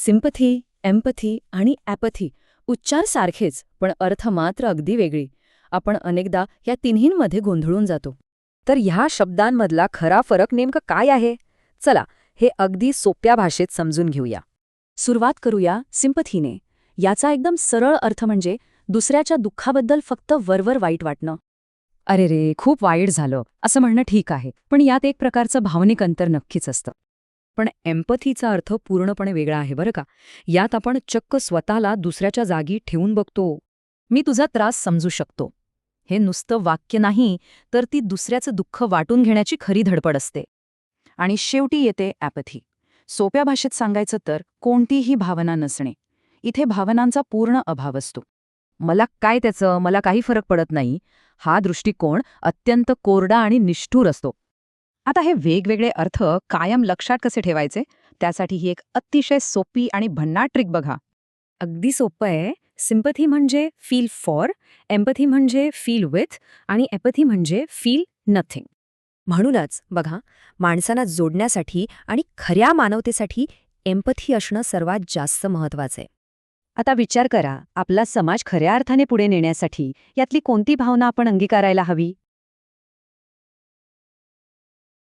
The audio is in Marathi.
सिंपथी, एम्पथी आणि ॲपथी उच्चार सारखेच, पण अर्थ मात्र अगदी वेगळी. आपण अनेकदा या तिन्हींमध्ये गोंधळून जातो. तर ह्या शब्दांमधला खरा फरक नेमकं काय आहे? चला, हे अगदी सोप्या भाषेत समजून घेऊया. सुरुवात करूया सिंपथीने. याचा एकदम सरळ अर्थ म्हणजे दुसऱ्याच्या दुःखाबद्दल फक्त वरवर वाईट वाटणं. अरे रे, खूप वाईट झालं असं म्हणणं ठीक आहे, पण यात एक प्रकारचं भावनिक अंतर नक्कीच असतं. पण एम्पथीचा अर्थ पूर्णपणे वेगळा आहे बरं का. यात आपण चक्क स्वतःला दुसऱ्याच्या जागी ठेवून बघतो. मी तुझा त्रास समजू शकतो. हे नुसतं वाक्य नाही, तर ती दुसऱ्याचं दुःख वाटून घेण्याची खरी धडपड असते. आणि शेवटी येते ॲपथी. सोप्या भाषेत सांगायचं तर कोणतीही भावना नसणे. इथे भावनांचा पूर्ण अभाव असतो. मला काय त्याचं, मला काही फरक पडत नाही, हा दृष्टिकोन अत्यंत कोरडा आणि निष्ठुर असतो. आता हे वेगवेगळे अर्थ कायम लक्षात कसे ठेवायचे, त्यासाठी ही एक अतिशय सोपी आणि भन्नाट ट्रिक बघा. अगदी सोपं आहे. सिंपथी म्हणजे फील फॉर, एम्पथी म्हणजे फील विथ आणि ॲपथी म्हणजे फील नथिंग. म्हणूनच बघा, माणसांना जोडण्यासाठी आणि खऱ्या मानवतेसाठी एम्पथी असणं सर्वात जास्त महत्त्वाचं आहे. आता विचार करा, आपला समाज खऱ्या अर्थाने पुढे नेण्यासाठी यातली कोणती भावना आपण अंगीकारायला हवी?